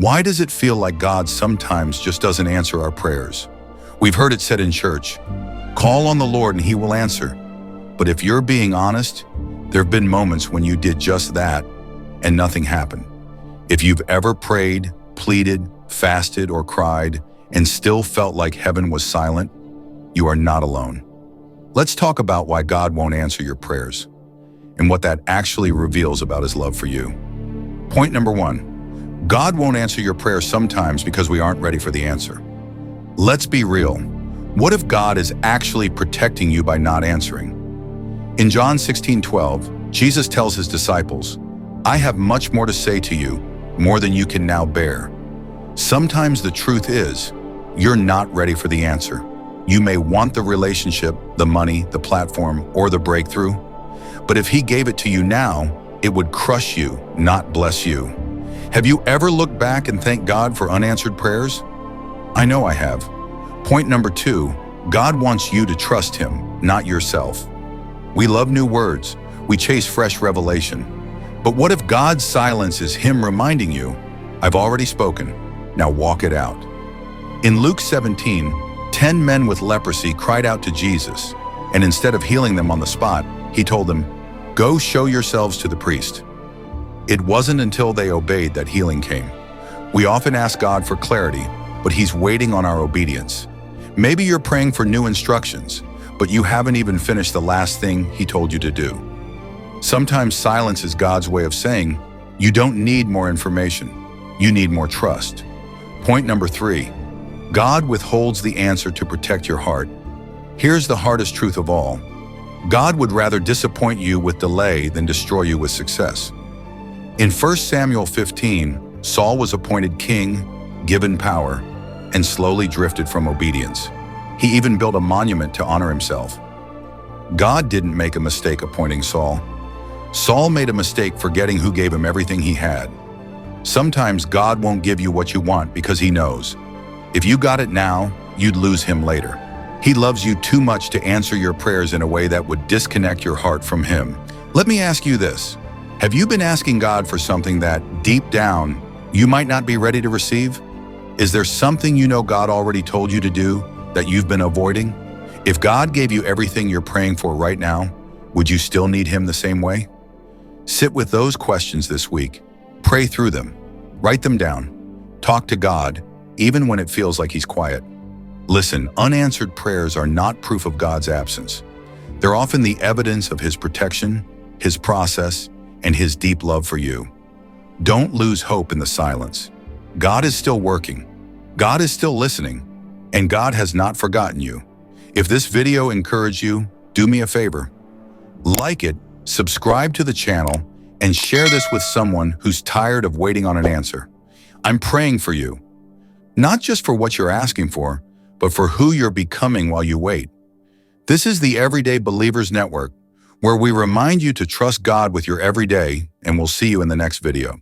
Why does it feel like God sometimes just doesn't answer our prayers? We've heard it said in church, call on the Lord and He will answer. But if you're being honest, there have been moments when you did just that and nothing happened. If you've ever prayed, pleaded, fasted, or cried and still felt like heaven was silent, you are not alone. Let's talk about why God won't answer your prayers and what that actually reveals about His love for you. Point number 1, God won't answer your prayers sometimes because we aren't ready for the answer. Let's be real. What if God is actually protecting you by not answering? In John 16:12, Jesus tells His disciples, I have much more to say to you, more than you can now bear. Sometimes the truth is, you're not ready for the answer. You may want the relationship, the money, the platform, or the breakthrough. But if He gave it to you now, it would crush you, not bless you. Have you ever looked back and thanked God for unanswered prayers? I know I have. Point number 2, God wants you to trust Him, not yourself. We love new words. We chase fresh revelation. But what if God's silence is Him reminding you, I've already spoken, now walk it out? In Luke 17, 10 men with leprosy cried out to Jesus, and instead of healing them on the spot, He told them, go show yourselves to the priest. It wasn't until they obeyed that healing came. We often ask God for clarity, but He's waiting on our obedience. Maybe you're praying for new instructions, but you haven't even finished the last thing He told you to do. Sometimes silence is God's way of saying, you don't need more information, you need more trust. Point number 3, God withholds the answer to protect your heart. Here's the hardest truth of all. God would rather disappoint you with delay than destroy you with success. In 1 Samuel 15, Saul was appointed king, given power, and slowly drifted from obedience. He even built a monument to honor himself. God didn't make a mistake appointing Saul. Saul made a mistake forgetting who gave him everything he had. Sometimes God won't give you what you want because He knows. If you got it now, you'd lose Him later. He loves you too much to answer your prayers in a way that would disconnect your heart from Him. Let me ask you this. Have you been asking God for something that, deep down, you might not be ready to receive? Is there something you know God already told you to do that you've been avoiding? If God gave you everything you're praying for right now, would you still need Him the same way? Sit with those questions this week. Pray through them. Write them down. Talk to God, even when it feels like He's quiet. Listen, unanswered prayers are not proof of God's absence. They're often the evidence of His protection, His process, and His deep love for you. Don't lose hope in the silence. God is still working. God is still listening. And God has not forgotten you. If this video encouraged you, do me a favor. Like it, subscribe to the channel, and share this with someone who's tired of waiting on an answer. I'm praying for you. Not just for what you're asking for, but for who you're becoming while you wait. This is the Everyday Believers Network, where we remind you to trust God with your everyday, and we'll see you in the next video.